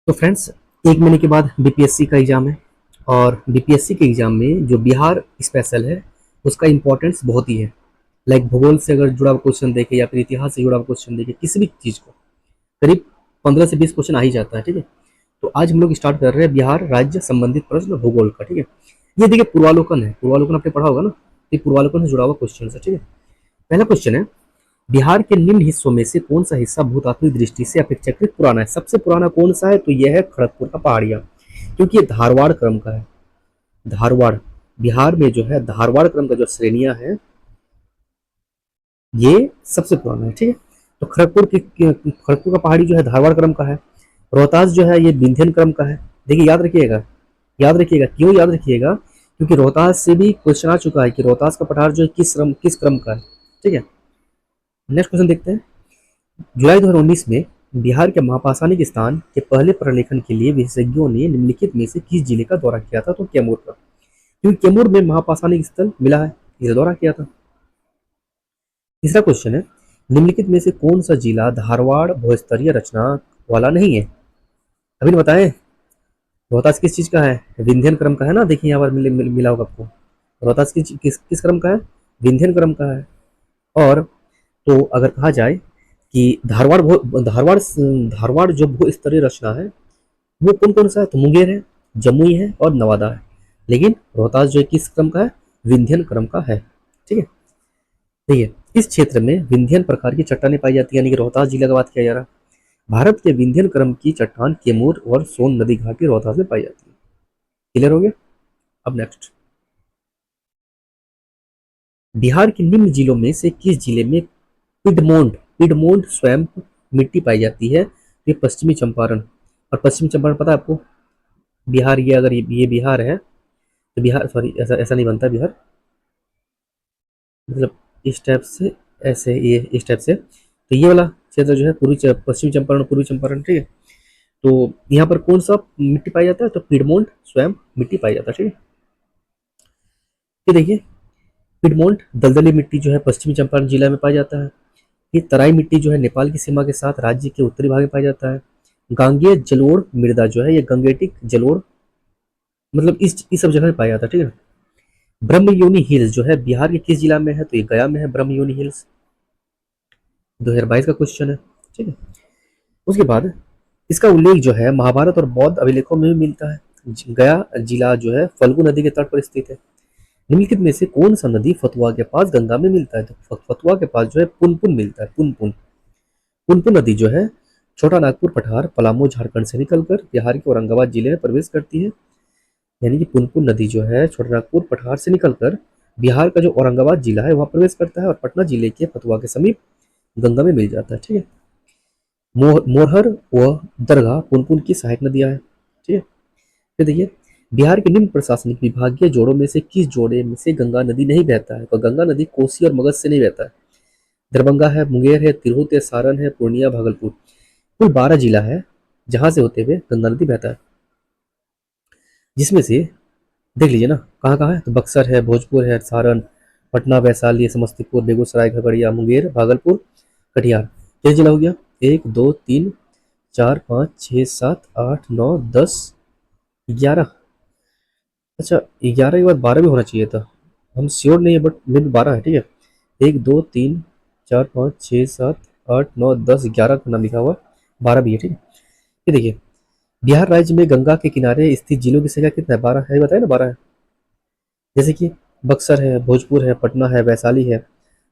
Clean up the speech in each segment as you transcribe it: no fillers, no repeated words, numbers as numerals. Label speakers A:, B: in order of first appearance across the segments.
A: तो फ्रेंड्स, 1 महीने के बाद बीपीएससी का एग्ज़ाम है। और बीपीएससी के एग्ज़ाम में जो बिहार स्पेशल है उसका इम्पोर्टेंस बहुत ही है। लाइक भूगोल से अगर जुड़ा हुआ क्वेश्चन देखे या फिर इतिहास से जुड़ा हुआ क्वेश्चन देखे, किसी भी चीज़ को करीब 15 से 20 क्वेश्चन आ ही जाता है। ठीक है, तो आज हम लोग स्टार्ट कर रहे हैं बिहार राज्य संबंधित प्रश्न भूगोल का। ठीक है, ये देखिए पूर्वालोकन है। पूर्वालोकन आपने पढ़ा होगा ना, ये पूर्वालोकन से जुड़ा हुआ क्वेश्चन है। ठीक है, पहला क्वेश्चन है, बिहार के निम्न हिस्सों में से कौन सा हिस्सा भूतात्विक दृष्टि से अपेक्षाकृत पुराना है? सबसे पुराना कौन सा है? तो यह है खड़गपुर का पहाड़िया, क्योंकि ये धारवाड़ क्रम का है। धारवाड़, बिहार में जो है धारवाड़ क्रम का जो श्रेणियां है ये सबसे पुराना है। ठीक है, तो खड़गपुर का पहाड़ी जो है धारवाड़ क्रम का है। रोहतास जो है ये विंध्यन क्रम का है। देखिए याद रखिएगा, याद रखिएगा, क्यों याद रखिएगा? क्योंकि रोहतास से भी क्वेश्चन आ चुका है कि रोहतास का पठार जो है किस क्रम का है। ठीक है, नेक्स्ट क्वेश्चन देखते हैं। जुलाई 2019 में बिहार के महापाषाणिक स्थान के पहले प्रलेखन के लिए विशेषज्ञों ने निम्नलिखित में से किस जिले का दौरा किया था? तो कैमूर का, क्योंकि कैमूर में महापाषाणिक स्थल मिला है, इसे दौरा किया था। तीसरा क्वेश्चन है, निम्नलिखित में से कौन सा जिला धारवाड़ भूस्तरीय रचना वाला नहीं है? अभी बताएं, रोहतास किस चीज का है? विंध्यन क्रम का है ना। देखिए यहाँ पर मिला होगा आपको। रोहतास किस क्रम का है? विंध्यन क्रम का है। और तो अगर कहा जाए कि धारवाड़ जो भू स्तरीय रचना है वो कौन कौन सा है? तो मुंगेर है, जमुई है और नवादा है। लेकिन रोहतास जो है किस क्रम का है? विंध्यन क्रम का है। ठीक है, देखिए इस क्षेत्र में विंध्यन प्रकार की चट्टानें पाई जाती है, यानी कि रोहतास जिला की बात किया जा रहा है। भारत के विंध्यन क्रम की चट्टान कैमूर और सोन नदी घाटी रोहतास में पाई जाती है। क्लियर हो गया? अब नेक्स्ट, बिहार के निम्न जिलों में से किस जिले में पिडमोंट स्वयं मिट्टी पाई जाती है? ये पश्चिमी चंपारण। और पश्चिमी चंपारण पता है आपको? बिहार, ये अगर ये बिहार है तो बिहार, सॉरी ऐसा ऐसा नहीं बनता बिहार, मतलब इस टाइप से, ऐसे ये इस टाइप से। तो ये वाला क्षेत्र जो है पश्चिमी चंपारण, पूर्वी चंपारण। ठीक है, तो यहाँ पर कौन सा मिट्टी पाई जाता है? तो पिडमोंट स्वयं मिट्टी पाई जाता है। ठीक है, ये देखिए पिडमोंट दलदली मिट्टी जो है पश्चिमी चंपारण जिला में पाया जाता है। ये तराई मिट्टी जो है नेपाल की सीमा के साथ राज्य के उत्तरी भाग में पाया जाता है। गांगेय जलोढ़ मृदा जो है ये गंगेटिक जलोढ़, मतलब इस सब जगह पे पाया जाता है। ठीक है, ब्रह्मयोनी हिल्स जो है बिहार के किस जिला में है? तो ये गया में है ब्रह्मयोनी हिल्स। 2022 का क्वेश्चन है। ठीक है, उसके बाद इसका उल्लेख जो है महाभारत और बौद्ध अभिलेखों में भी मिलता है। गया जिला जो है फल्गु नदी के तट पर स्थित है। निम्नलिखित में से कौन सा नदी फतुआ के पास गंगा में मिलता है? तो फतुआ के पास जो है पुनपुन मिलता है। पुनपुन, पुनपुन नदी जो है छोटा नागपुर पठार पलामू झारखंड से निकलकर बिहार के औरंगाबाद जिले में प्रवेश करती है। यानी कि पुनपुन नदी जो है छोटा नागपुर पठार से निकलकर बिहार का जो औरंगाबाद जिला है वहां प्रवेश करता है और पटना जिले के फतुआ के समीप गंगा में मिल जाता है। ठीक है, मोरहर व दरगाह पुनपुन की सहायक नदियां हैं। ठीक है, फिर देखिए बिहार के निम्न प्रशासनिक विभागीय जोड़ों में से किस जोड़े में से गंगा नदी नहीं बहता है? तो गंगा नदी कोसी और मगध से नहीं बहता है। दरभंगा है, मुंगेर है, तिरहुत है, सारण है, पूर्णिया, भागलपुर। कुल 12 जिला है जहां से होते हुए गंगा नदी बहता है, जिसमें से देख लीजिए ना कहाँ कहाँ है। तो बक्सर है, भोजपुर है, सारण, पटना, वैशाली, समस्तीपुर, बेगूसराय, खगड़िया, मुंगेर, भागलपुर, कटिहार। कितने जिला हो गया? 1 2 3 4 5 6 7 8 9 10 11। अच्छा, 11 के बाद 12 भी होना चाहिए था, हम श्योर नहीं है बट मे भी 12 है। ठीक है, 1 2 3 4 5 6 7 8 9 10 11 का नाम लिखा हुआ, 12 भी है। ठीक है, ये देखिए बिहार राज्य में गंगा के किनारे स्थित जिलों की संख्या कितना है? 12 है, बताया ना 12 है। जैसे कि बक्सर है, भोजपुर है, पटना है, वैशाली है,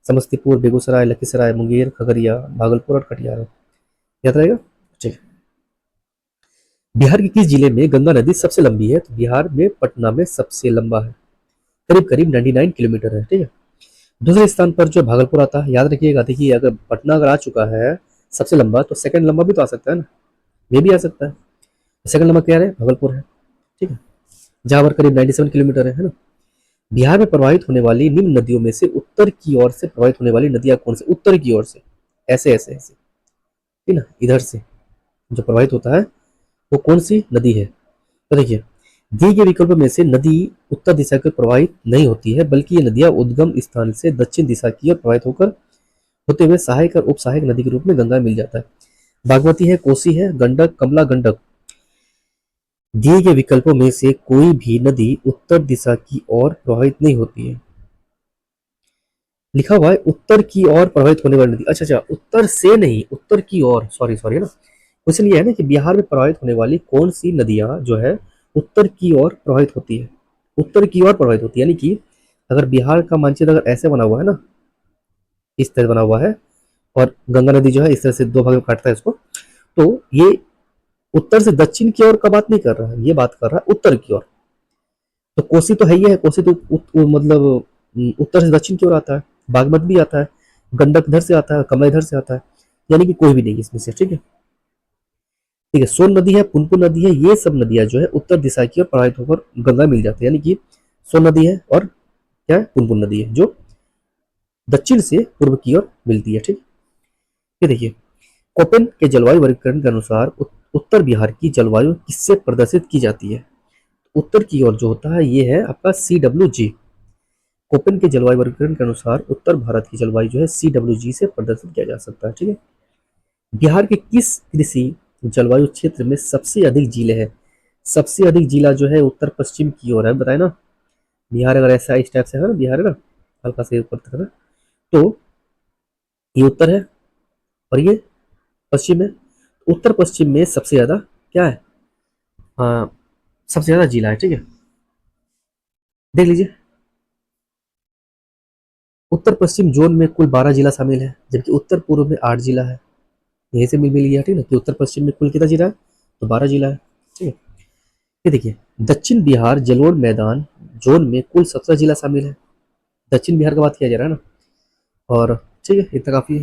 A: समस्तीपुर, बेगूसराय, लखीसराय, मुंगेर, खगड़िया, भागलपुर और कटिहार है। याद रहेगा? ठीक है, बिहार के किस जिले में गंगा नदी सबसे लंबी है? तो बिहार में पटना में सबसे लंबा है, करीब करीब 99 किलोमीटर है। ठीक है, दूसरे स्थान पर जो भागलपुर आता है, याद रखिएगा। देखिए अगर पटना अगर आ चुका है सबसे लंबा, तो सेकंड लंबा भी तो आ सकता है ना, ये भी आ सकता है। सेकंड नंबर क्या है? भागलपुर है। ठीक है, जहां पर करीब 97 किलोमीटर है ना। बिहार में प्रवाहित होने वाली निम्न नदियों में से उत्तर की ओर से प्रवाहित होने वाली नदियां कौन सी? उत्तर की ओर से, ऐसे ऐसे ऐसे, ठीक है ना, इधर से जो प्रवाहित होता है वो कौन सी नदी है? तो देखिए दिए गए विकल्पों में से नदी उत्तर दिशा की ओर प्रवाहित नहीं होती है, बल्कि ये नदियां उद्गम स्थान से दक्षिण दिशा की ओर प्रवाहित होकर होते हुए सहायक और उप सहायक नदी के रूप में गंगा में मिल जाता है। बागमती है, कोसी है, गंडक, कमला, गंडक, दिए गए विकल्पों में से कोई भी नदी उत्तर दिशा की ओर प्रवाहित नहीं होती है। लिखा हुआ है उत्तर की ओर प्रवाहित होने वाली नदी। अच्छा अच्छा, उत्तर से नहीं, उत्तर की ओर, सॉरी सॉरी, है ना। क्वेश्चन ये है ना कि बिहार में प्रवाहित होने वाली कौन सी नदियां जो है उत्तर की ओर प्रवाहित होती है। उत्तर की ओर प्रवाहित होती है, यानी कि अगर बिहार का मानचित्र अगर ऐसे बना हुआ है ना, इस तरह बना हुआ है, और गंगा नदी जो है इस तरह से दो भाग में काटता है इसको, तो ये उत्तर से दक्षिण की ओर का बात नहीं कर रहा है, ये बात कर रहा है उत्तर की ओर। तो कोसी तो है ही है, कोसी तो मतलब उत्तर से दक्षिण की ओर आता है। बागमती भी आता है, गंडक इधर से आता है, कमला इधर से आता है, यानी कि कोई भी नहीं इसमें से। ठीक है, ठीक है। सोन नदी है, पुनपुन नदी है, ये सब नदियां जो है उत्तर दिशा की ओर प्रवाहित होकर गंगा मिल जाती है, यानी कि सोन नदी है और क्या है, पुनपुन नदी है, जो दक्षिण से पूर्व की ओर मिलती है। ठीक, ये देखिए, कोपेन के जलवायु वर्गीकरण के अनुसार उत्तर बिहार की जलवायु किससे प्रदर्शित की जाती है। उत्तर की ओर जो होता है ये है आपका CWG। कोपेन के जलवायु वर्गीकरण के अनुसार उत्तर भारत की जलवायु जो है CWG से प्रदर्शित किया जा सकता है। ठीक है, बिहार के किस कृषि जलवायु क्षेत्र में सबसे अधिक झीलें हैं। सबसे अधिक जिला जो है उत्तर पश्चिम की ओर है, बताए ना। बिहार अगर ऐसा इस टाइप से है ना, बिहार है ना, हल्का से ऊपर तक है ना, तो ये उत्तर है और ये पश्चिम है। उत्तर पश्चिम में सबसे ज्यादा क्या है, हाँ, सबसे ज्यादा जिला है। ठीक है, देख लीजिए, उत्तर पश्चिम जोन में कुल 12 जिला शामिल है, जबकि उत्तर पूर्व में 8 जिला है। यहीं से मिल गया, ठीक है, कि उत्तर पश्चिम में कुल कितना जिला है, तो 12 जिला है। ठीक है, ये देखिए, दक्षिण बिहार जलोढ़ मैदान जोन में कुल 17 जिला शामिल है। दक्षिण बिहार का बात किया जा रहा है ना, और ठीक है, इतना काफी है।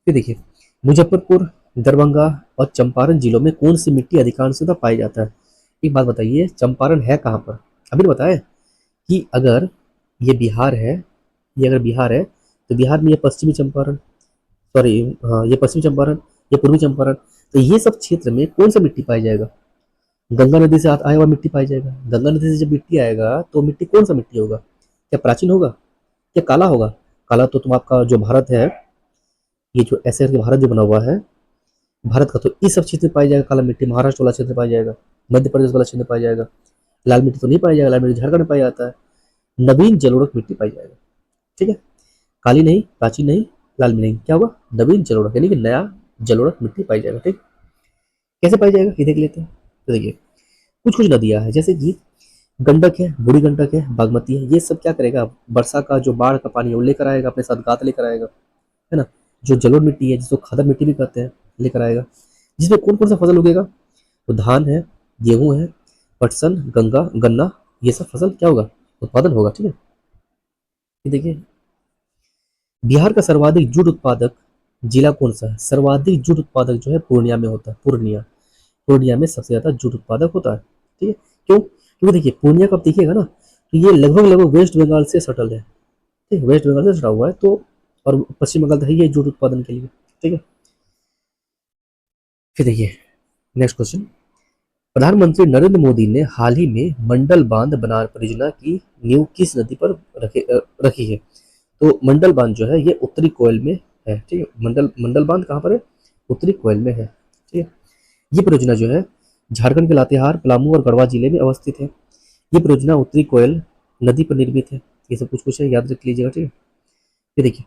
A: ये देखिए, मुजफ्फरपुर, दरभंगा और चंपारण जिलों में कौन सी मिट्टी अधिकांशतः पाई जाता है। एक बात बताइए, चंपारण है कहाँ पर, अभी तो बताए कि अगर ये बिहार है, ये अगर बिहार है तो बिहार में ये पश्चिमी चंपारण, सॉरी, हाँ, ये पश्चिमी चंपारण, ये पूर्वी चंपारण, तो ये सब क्षेत्र में कौन सा मिट्टी पाया जाएगा। गंगा नदी से आया हुआ मिट्टी पाया जाएगा। गंगा नदी से जब मिट्टी आएगा तो मिट्टी कौन सा मिट्टी होगा, क्या प्राचीन होगा, क्या काला होगा। काला तो तुम आपका जो भारत है, ये जो ऐसे करके भारत जो बना हुआ है भारत का, तो इस सब क्षेत्र में पाया जाएगा काला मिट्टी। महाराष्ट्र वाला क्षेत्र में पाया जाएगा, मध्य प्रदेश वाला क्षेत्र में पाया जाएगा। लाल मिट्टी तो नहीं पाया जाएगा, लाल मिट्टी झारखंड में पाया जाता है। नवीन जलोढ़ मिट्टी पाई जाएगा। ठीक है, काली नहीं, प्राचीन नहीं, लाल में नहीं, क्या होगा, नवीन जलोढ़, यानी कि नया जलोढ़ मिट्टी पाई जाएगा। ठीक, कैसे पाई जाएगा ये देख लेते हैं। तो देखिए, कुछ कुछ नदियां हैं, जैसे कि गंडक है, बूढ़ी गंडक है, बागमती है, ये सब क्या करेगा, वर्षा का जो बाढ़ का पानी है वो लेकर आएगा, अपने साथ गाद लेकर आएगा, है ना। जो जलोढ़ मिट्टी है, जिसको खादर मिट्टी भी कहते हैं, लेकर आएगा। जिसमें कौन कौन सा फसल उगेगा, तो धान है, गेहूं है, पटसन, गंगा, गन्ना, ये सब फसल क्या होगा, उत्पादन होगा। ठीक है, ये देखिए, बिहार का सर्वाधिक जूट उत्पादक जिला कौन सा है। सर्वाधिक जूट उत्पादक जो है पूर्णिया में होता है, पूर्णिया। पूर्णिया में सबसे ज्यादा जूट उत्पादक होता है। ठीक है, क्यों, क्योंकि देखिए पूर्णिया का आप देखिएगा ना, तो ये लगभग लगभग वेस्ट बंगाल से सटल है। ठीक है, वेस्ट बंगाल से सटा हुआ है, तो और पश्चिम बंगाल तो है ही जूट उत्पादन के लिए। ठीक है, फिर देखिए नेक्स्ट क्वेश्चन, प्रधानमंत्री नरेंद्र मोदी ने हाल ही में मंडल बांध बनार परियोजना की नींव किस नदी पर रखी है। तो मंडल बांध जो है ये उत्तरी कोयल में है। ठीक है, मंडल मंडल बांध कहाँ पर है, उत्तरी कोयल में है। ठीक है, ये परियोजना जो है झारखंड के लातेहार, पलामू और गढ़वा जिले में अवस्थित है। ये परियोजना उत्तरी कोयल नदी पर निर्मित है। ये सब कुछ कुछ है, याद रख लीजिएगा। ठीक है, ये देखिए,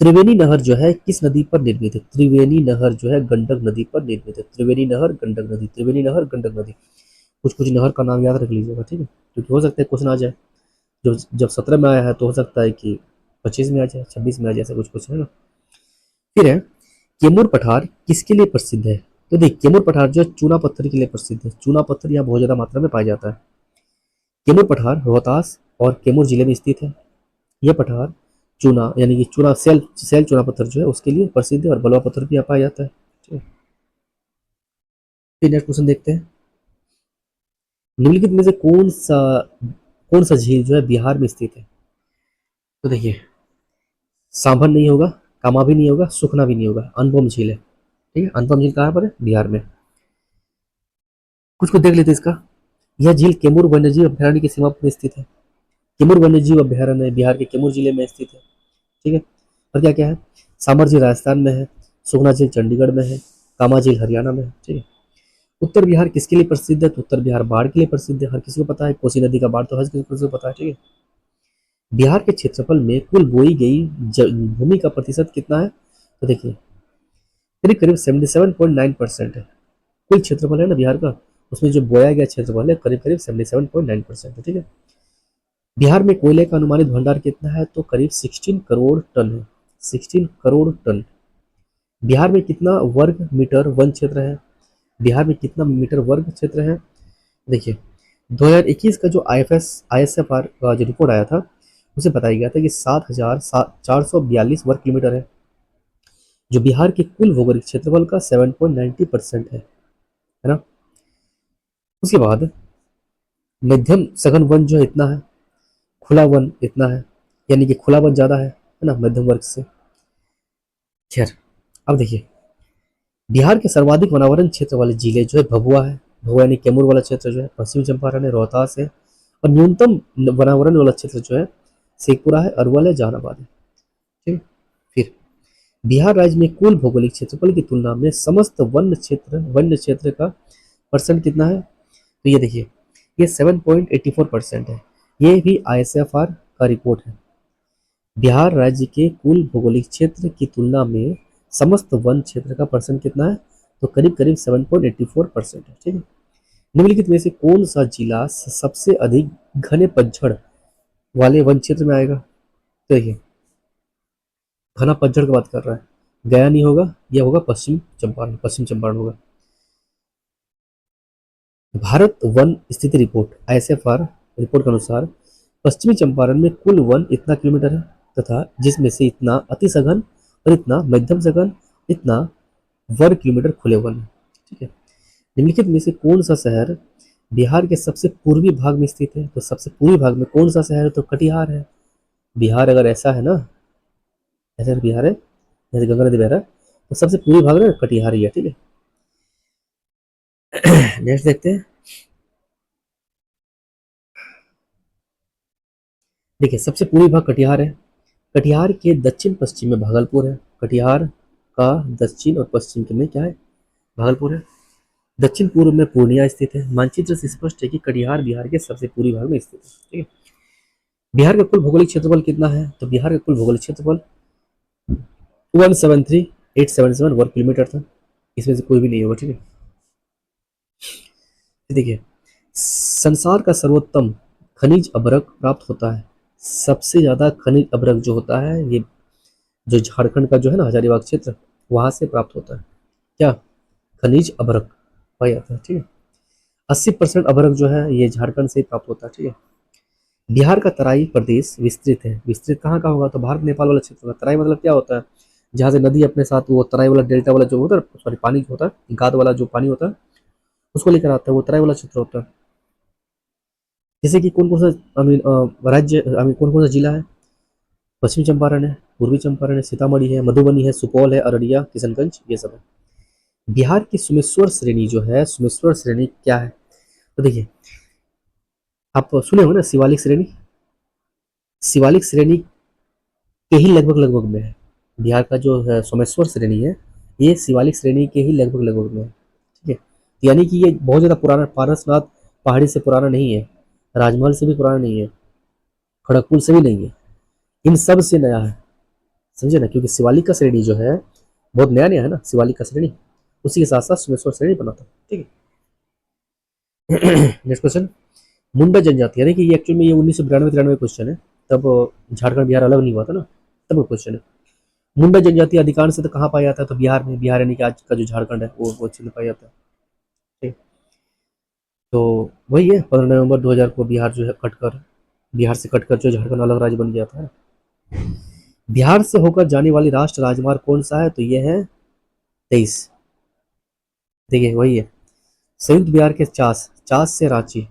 A: त्रिवेणी नहर जो है किस नदी पर निर्मित है। त्रिवेणी नहर जो है गंडक नदी पर निर्मित है। त्रिवेणी नहर, गंडक नदी, त्रिवेणी नहर, गंडक नदी। कुछ कुछ नहर का नाम याद रख लीजिएगा। ठीक है, क्योंकि हो सकता है क्वेश्चन आ जाए, जब जब 17 में आया है तो हो सकता है कि 25 में आ जाए, 26 में आ जाए, ऐसा कुछ कुछ है ना। फिर है, केमूर पठार किसके लिए प्रसिद्ध है। तो देख, केमूर पठार जो है चूना पत्थर के लिए प्रसिद्ध है। चूना पत्थर यहाँ बहुत ज्यादा मात्रा में पाया जाता है। केमूर पठार रोहतास और केमूर जिले में स्थित है। यह पठार चूना, यानी कि चूना सेल सेल चूना पत्थर जो है उसके लिए प्रसिद्ध है, और बलुआ पत्थर भी यहाँ पाया जाता है। ठीक है, फिर नेक्स्ट क्वेश्चन देखते हैं, निम्नलिखित में से कौन सा झील जो है बिहार में स्थित है। तो देखिए, सांभर नहीं होगा, कामा भी नहीं होगा, सुखना भी नहीं होगा, अनुपम झील है। ठीक है, अनुपम झील कहाँ पर है, बिहार में। कुछ कुछ देख लेते हैं इसका। यह झील कैमूर वन्यजीव अभयारण्य की सीमा पर स्थित है। कैमूर वन्यजीव अभयारण्य बिहार के कैमूर जिले में स्थित है। ठीक है, और क्या क्या है, सामर झील राजस्थान में है, सुखना झील चंडीगढ़ में है, कामा झील हरियाणा में है। ठीक है, उत्तर बिहार किसके लिए प्रसिद्ध है? तो उत्तर बिहार बाढ़ के लिए प्रसिद्ध है, हर किसी को पता है। कोसी नदी का बाढ़ तो हर किसी को पता है, ठीक है। बिहार के क्षेत्रफल में कुल बोई गई भूमि का प्रतिशत कितना है? तो देखिए करीब करीब 77.9% है। कुल क्षेत्रफल है ना बिहार का, उसमें जो बोया गया क्षेत्रफल है करीब करीब 77.9% है, ठीक है। बिहार में कोयले का अनुमानित भंडार कितना है? तो करीब 16 करोड़ टन है, 16 करोड़ टन। बिहार में कितना वर्ग मीटर वन क्षेत्र है? बिहार में कितना मीटर वर्ग क्षेत्र है? देखिए 2021 का जो ISFR का जो रिपोर्ट आया था उसे बताया गया था कि 7,442 वर्ग किलोमीटर है, जो बिहार के कुल भौगोलिक क्षेत्रफल का 7.90% है ना। उसके बाद मध्यम सघन वन जो है इतना है, खुला वन इतना है, यानी कि खुला वन ज्यादा है ना मध्यम वर्ग से। खैर अब देखिए बिहार के सर्वाधिक वनावरण क्षेत्र वाले जिले जो है भभुआ है, भभुआ यानी कैमूर वाला क्षेत्र जो है, पश्चिमी चंपारण है, रोहतास है। और न्यूनतम वनावरण वाला क्षेत्र जो है शेखपुरा है, अरवल है, जहानाबाद है, ठीक है। फिर बिहार राज्य में कुल भौगोलिक क्षेत्रफल की तुलना में समस्त वन्य क्षेत्र का परसेंट कितना है? तो ये देखिए ये 7.84% है। ये भी ISFR का रिपोर्ट है। बिहार राज्य के कुल भौगोलिक क्षेत्र की तुलना में समस्त वन क्षेत्र का परसेंट कितना है? तो करीब करीब 7.84% है, ठीक है। निम्नलिखित में से कौन सा जिला सबसे अधिक घने पतझड़ वाले वन क्षेत्र में आएगा? तो देखिए घना पतझड़ की बात कर रहा है, गया नहीं होगा, यह होगा पश्चिम चंपारण होगा। भारत वन स्थिति रिपोर्ट ISFR रिपोर्ट के अनुसार पश्चिमी चंपारण में कुल वन इतना किलोमीटर है, तथा जिसमें से इतना अति सघन और इतना मध्यम सघन, इतना वर्ग किलोमीटर खुले वन है, ठीक है। निम्नलिखित में से कौन सा शहर बिहार के सबसे पूर्वी भाग में स्थित है? तो सबसे पूर्वी भाग में कौन सा शहर है? तो कटिहार है। बिहार अगर ऐसा है ना, ऐसा बिहार है जैसे गंगा नदी बह रहा है, तो सबसे पूर्वी भाग में कटिहार ही है, ठीक है। नेक्स्ट देखते हैं। देखिए सबसे पूर्वी भाग कटिहार है। कटिहार के दक्षिण पश्चिम में भागलपुर है। कटिहार का दक्षिण और पश्चिम में क्या है? भागलपुर है। दक्षिण पूर्व में पूर्णिया स्थित है। मानचित्र से स्पष्ट है कि कटिहार बिहार के सबसे पूर्वी भाग में स्थित है, ठीक है। बिहार का कुल भौगोलिक क्षेत्रफल कितना है? तो बिहार का कुल भौगोलिक क्षेत्रफल 173,877 वर्ग किलोमीटर था। इसमें से कोई भी नहीं होगा, ठीक है। देखिए संसार का सर्वोत्तम खनिज अभ्रक प्राप्त होता है। सबसे ज्यादा खनिज अभ्रक जो होता है ये जो झारखंड का जो है ना हजारीबाग क्षेत्र, वहां से प्राप्त होता है। क्या? खनिज अभ्रक पाया जाता है, ठीक है। 80% अभ्रक जो है ये झारखंड से ही प्राप्त होता है, ठीक है। बिहार का तराई प्रदेश विस्तृत है। विस्तृत कहाँ का होगा? तो भारत नेपाल वाला क्षेत्र होगा। तराई मतलब क्या होता है? जहाँ से नदी अपने साथ वो तराई वाला डेल्टा वाला जो होता है, सॉरी पानी जो होता है, गाद वाला जो पानी होता है उसको लेकर आता है, वो तराई वाला क्षेत्र होता है। जैसे कि कौन कौन सा राज्य कौन कौन सा जिला है? पश्चिमी चंपारण है, पूर्वी चंपारण है, सीतामढ़ी है, मधुबनी है, सुपौल है, अररिया, किशनगंज, ये सब है। बिहार की सुमेश्वर श्रेणी जो है, सुमेश्वर श्रेणी क्या है? तो देखिए आप सुने हो ना शिवालिक श्रेणी, शिवालिक श्रेणी के ही लगभग लगभग में है। बिहार का जो है सोमेश्वर श्रेणी है ये शिवालिक श्रेणी के ही लगभग लगभग में है, ठीक है। यानी कि ये बहुत ज़्यादा पुराना, पारसनाथ पहाड़ी से पुराना नहीं है, राजमहल से भी पुराना नहीं है, खड़गपुर से भी नहीं है, इन सब से नया है, समझे ना। क्योंकि शिवालिक का श्रेणी जो है बहुत नया नया है ना, शिवालिक का श्रेणी, उसी के साथ साथ सोमेश्वर श्रेणी बना था, ठीक है। नेक्स्ट क्वेश्चन, मुंडा जनजाति, यानी कि ये एक्चुअली में ये 1992-93 क्वेश्चन है, तब झारखंड बिहार अलग नहीं हुआ था ना, तब क्वेश्चन है। मुंडा जनजाति अधिकांश से तो कहाँ पाया जाता है? तो बिहार में, बिहार यानी कि आज का जो झारखंड है वो क्षेत्र में पाया जाता है, ठीक। तो वही है 15 नवंबर 2000 को बिहार जो है बिहार से कटकर जो झारखंड अलग राज्य बन गया था। बिहार से होकर जाने वाली राष्ट्रीय राजमार्ग कौन सा है? तो ये है 23। देखिए वही है संयुक्त बिहार के चास से रांची,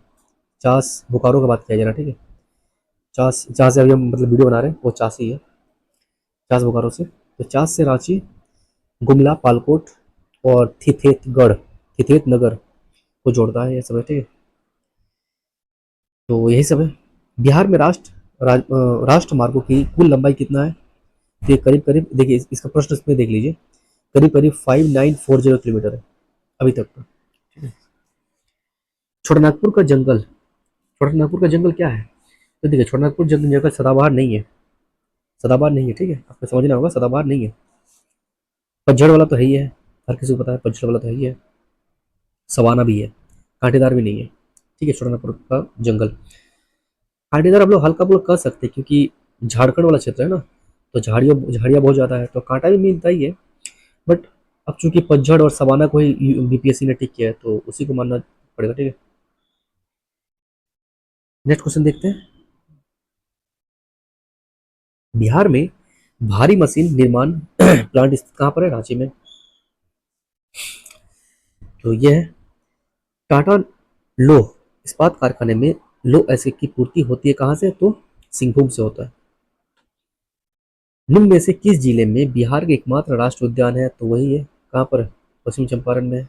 A: चास बोकारो का बात किया जा रहा है, ठीक है। चास जहाँ से अभी हम मतलब वीडियो बना रहे हैं वो चास ही है, चास बोकारो से। तो चास से रांची, गुमला, पालकोट और थिथेत नगर को जोड़ता है, ये सब है, ठीक है। तो यही सब है। बिहार में राष्ट्र मार्गों की कुल लंबाई कितना है? तो ये करीब करीब देखिए इसका प्रश्न इसमें देख लीजिए, करीब करीब 5940 किलोमीटर है अभी तक तो, ठीक है। छोटानागपुर का जंगल, छोटानागपुर का जंगल क्या है? तो देखिए छोटानागपुर जंगल सदाबहार नहीं है, सदाबहार नहीं है, ठीक है, आपको समझना होगा, सदाबहार नहीं है। पतझड़ वाला तो है ही है, हर किसी को पता है पतझड़ वाला तो है ही है। सवाना भी है, कांटेदार भी नहीं है, ठीक है, छोटानागपुर का जंगल। कांटेदार हम लोग हल्का फुल्का कर सकते हैं क्योंकि झारखंड वाला क्षेत्र है ना, तो झाड़ियों झाड़ियाँ बहुत ज़्यादा है तो कांटा भी मिलता ही है। बट अब चूंकि पतझड़ और सवाना को ही बीपीएससी ने टिक किया है तो उसी को मानना पड़ेगा, ठीक है। नेक्स्ट क्वेश्चन देखते हैं। बिहार में भारी मशीन निर्माण प्लांट स्थित कहाँ पर है? रांची में। तो ये है टाटा लोह इस्पात कारखाने में लोह एसिड की पूर्ति होती है कहाँ से? तो सिंहभूम से होता है। निम्न में से किस जिले में बिहार के एकमात्र राष्ट्रीय उद्यान है? तो वही है, कहाँ पर? पश्चिम चंपारण में।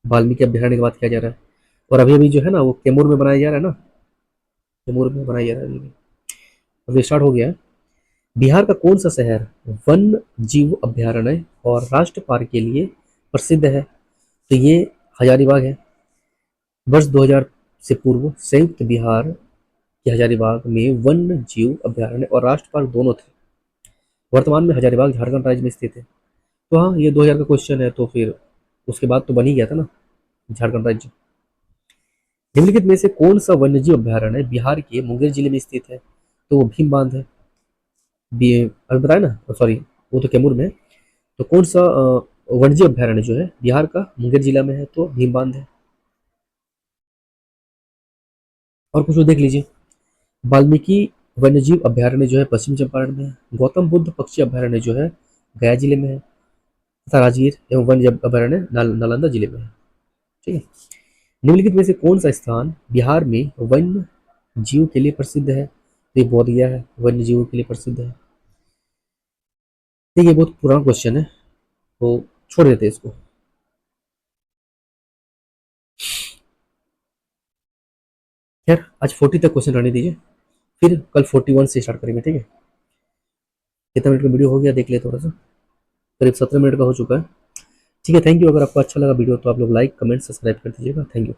A: वाल्मीकि अभ्यारण्य की बात किया जा रहा है और अभी अभी जो है ना वो कैमूर में बनाया जा रहा है ना, कैमूर में बनाया जा रहा है अभी, अभी स्टार्ट हो गया है। बिहार का कौन सा शहर वन जीव अभ्यारण्य और राष्ट्र पार्क के लिए प्रसिद्ध है? तो ये हजारीबाग है। वर्ष 2000 से पूर्व संयुक्त बिहार के हजारीबाग में वन्य जीव अभ्यारण्य और राष्ट्र पार्क दोनों थे। वर्तमान में हजारीबाग झारखंड राज्य में स्थित है। तो हाँ, ये 2000 का क्वेश्चन है तो फिर उसके बाद तो बन ही गया था ना झारखंड राज्य। निम्नलिखित में से कौन सा वन्यजीव अभ्यारण्य बिहार के मुंगेर जिले में स्थित है? तो वो भीम बांध है। अभी बताया ना, सॉरी वो तो कैमूर में है। तो कौन सा वन्यजीव अभ्यारण्य जो है बिहार का मुंगेर जिला में है? तो भीम बांध है। और कुछ देख लीजिए। वाल्मीकि वन्यजीव अभ्यारण्य जो है पश्चिम चंपारण में है। गौतम बुद्ध पक्षी अभ्यारण्य जो है गया जिले में है तथा राजगीर एवं वन्य अभ्यारण्य नालंदा जिले में है, ठीक है। निम्नलिखित में से कौन सा स्थान बिहार में वन्य जीव के लिए प्रसिद्ध है? तो ये बोधगया है, वन्य जीवों के लिए प्रसिद्ध है। ठीक है, बहुत पुराना क्वेश्चन है तो छोड़ देते हैं इसको। खैर आज 40 तक क्वेश्चन रहने दीजिए, फिर कल 41 से स्टार्ट करेंगे, ठीक है। कितना मिनट का वीडियो हो गया देख ले थोड़ा सा, करीब 17 मिनट का हो चुका है, ठीक है। Thank you. अगर आपको अच्छा लगा वीडियो तो आप लोग लाइक कमेंट सब्सक्राइब कर दीजिएगा। Thank you.